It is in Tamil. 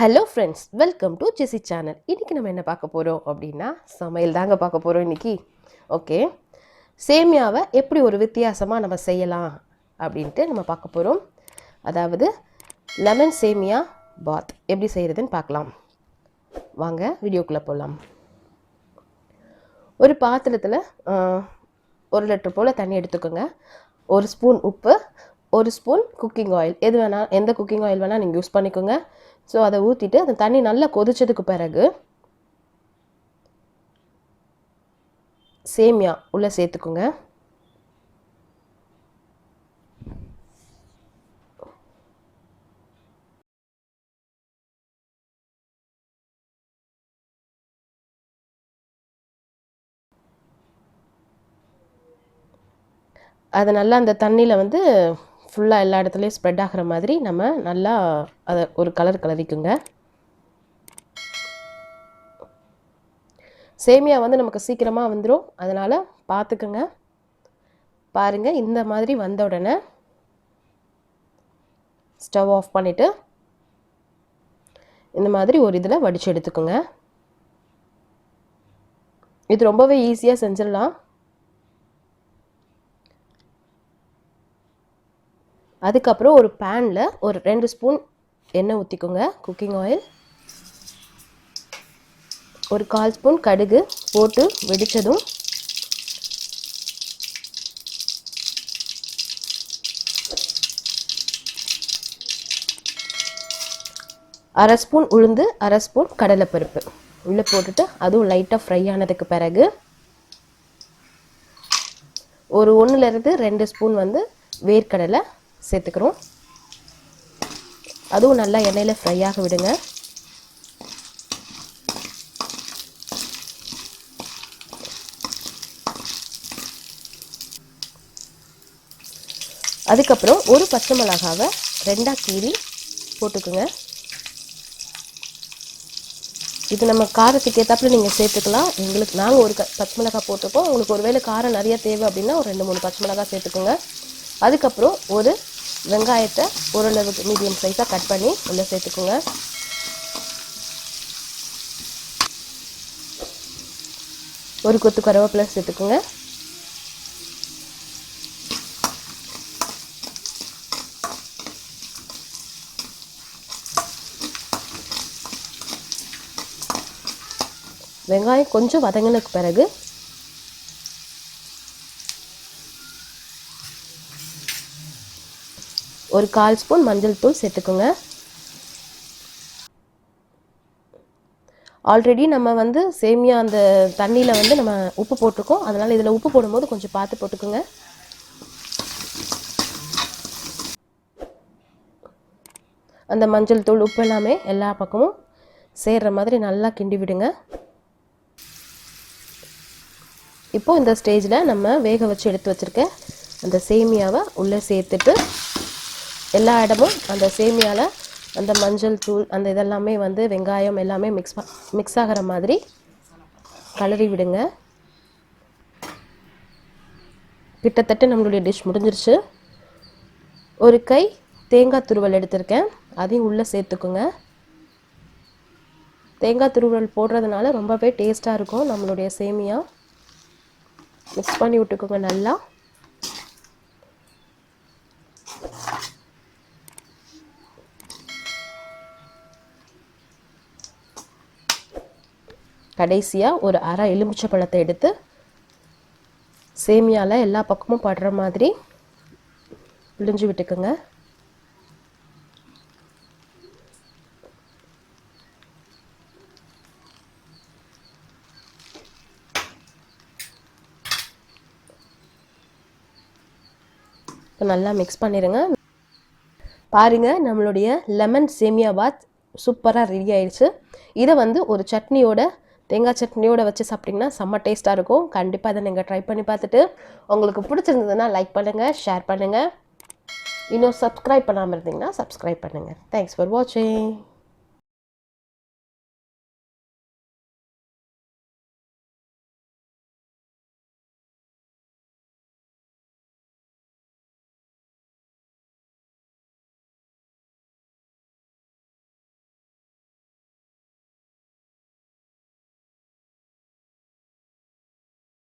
ஹலோ ஃப்ரெண்ட்ஸ், வெல்கம் டு ஜெசி சேனல். இன்றைக்கி நம்ம என்ன பார்க்க போகிறோம் அப்படின்னா, சமையல் தாங்க பார்க்க போகிறோம் இன்றைக்கி. ஓகே, சேமியாவை எப்படி ஒரு வித்தியாசமாக நம்ம செய்யலாம் அப்படின்ட்டு நம்ம பார்க்க போகிறோம். அதாவது லெமன் சேமியா பாத் எப்படி செய்கிறதுன்னு பார்க்கலாம். வாங்க வீடியோக்குள்ளே போகலாம். ஒரு பாத்திரத்தில் 1 லிட்டர் போல் தண்ணி எடுத்துக்கோங்க. 1 ஸ்பூன் உப்பு, 1 ஸ்பூன் குக்கிங் ஆயில், எது வேணால் எந்த குக்கிங் ஆயில் வேணால் நீங்கள் யூஸ் பண்ணிக்கோங்க. ஸோ அதை ஊற்றிட்டு அந்த தண்ணி நல்லா கொதிச்சதுக்கு பிறகு சேமியா உள்ளே சேர்த்துக்குங்க. அதை நல்லா அந்த தண்ணியில் வந்து ஃபுல்லாக எல்லா இடத்துலையும் ஸ்ப்ரெட் ஆகிற மாதிரி நம்ம நல்லா அதை ஒரு கலர் கலரிக்குங்க. சேமியா வந்து நமக்கு சீக்கிரமாக வந்துடும், அதனால் பார்த்துக்குங்க. பாருங்கள், இந்த மாதிரி வந்த உடனே ஸ்டவ் ஆஃப் பண்ணிவிட்டு இந்த மாதிரி ஒரு இதில் வடித்து எடுத்துக்கோங்க. இது ரொம்பவே ஈஸியாக செஞ்சிடலாம். அதுக்கப்புறம் ஒரு பேனில் ஒரு 2 ஸ்பூன் எண்ணெய் ஊற்றிக்கோங்க, குக்கிங் ஆயில். ஒரு 1/4 ஸ்பூன் கடுகு போட்டு வெடித்ததும் அரை ஸ்பூன் உளுந்து, அரை ஸ்பூன் கடலைப்பருப்பு உள்ளே போட்டுட்டு அதுவும் லைட்டாக ஃப்ரை ஆனதுக்கு பிறகு ஒரு 1லேருந்து 2 ஸ்பூன் வந்து வேர்க்கடலை சேர்த்துக்கிறோம். அதுவும் நல்லா எண்ணெயில் ஃப்ரை ஆக விடுங்க. அதுக்கப்புறம் ஒரு பச்சை மிளகாவை 2ஆக கீறி போட்டுக்குங்க. இது நம்ம காரத்துக்கு ஏற்றாப்புல நீங்கள் சேர்த்துக்கலாம். நாங்கள் ஒரு பச்சை மிளகாய் போட்டிருக்கோம். உங்களுக்கு ஒருவேளை காரம் நிறைய தேவை அப்படின்னா ஒரு 2-3 பச்சை மிளகாய் சேர்த்துக்கோங்க. அதுக்கப்புறம் ஒரு வெங்காயத்தை ஓரளவுக்கு மீடியம் சைஸாக கட் பண்ணி உள்ளே சேர்த்துக்கோங்க. ஒரு கொத்து கருவேப்பிலை சேர்த்துக்கோங்க. வெங்காயம் கொஞ்சம் வதங்கினதுக்கு பிறகு ஒரு 1/4 ஸ்பூன் மஞ்சள் தூள் சேர்த்துக்கோங்க. ஆல்ரெடி நம்ம வந்து சேமியா அந்த தண்ணியில் வந்து நம்ம உப்பு போட்டிருக்கோம், அதனால் இதில் உப்பு போடும்போது கொஞ்சம் பார்த்து போட்டுக்கோங்க. அந்த மஞ்சள் தூள் உப்பு எல்லாமே எல்லா பக்கமும் சேர்கிற மாதிரி நல்லா கிண்டி விடுங்க. இப்போது இந்த ஸ்டேஜில் நம்ம வேக வச்சு எடுத்து வச்சுருக்க அந்த சேமியாவை உள்ளே சேர்த்துட்டு எல்லா இடமும் அந்த சேமியாவில் அந்த மஞ்சள் தூள் அந்த இதெல்லாமே வந்து வெங்காயம் எல்லாமே மிக்ஸ் ஆகிற மாதிரி கலரி விடுங்க. கிட்டத்தட்ட நம்மளுடைய டிஷ் முடிஞ்சிருச்சு. ஒரு கை தேங்காய் துருவல் எடுத்திருக்கேன், அதையும் உள்ளே சேர்த்துக்குங்க. தேங்காய் துருவல் போடுறதுனால ரொம்பவே டேஸ்ட்டாக இருக்கும் நம்மளுடைய சேமியா. மிக்ஸ் பண்ணி விட்டுக்கோங்க நல்லா. கடைசியாக ஒரு அரை எலுமிச்சை பழத்தை எடுத்து சேமியாவில் எல்லா பக்கமும் படுற மாதிரி பிழிஞ்சு விட்டுக்குங்க. இப்போ நல்லா மிக்ஸ் பண்ணிடுங்க. பாருங்கள், நம்மளுடைய லெமன் சேமியா பாத் சூப்பராக ரெடி ஆயிடுச்சு. இதை வந்து ஒரு சட்னியோட, தேங்காய் சட்னியோட வச்சு சாப்பிட்டிங்கன்னா செம்ம டேஸ்ட்டாக இருக்கும். கண்டிப்பாக அதை நீங்கள் ட்ரை பண்ணி பார்த்துட்டு உங்களுக்கு பிடிச்சிருந்ததுன்னா லைக் பண்ணுங்கள், ஷேர் பண்ணுங்கள். இன்னும் சப்ஸ்கிரைப் பண்ணாமல் இருந்தீங்கன்னா சப்ஸ்கிரைப் பண்ணுங்கள். தேங்க்ஸ் ஃபார் வாட்சிங்.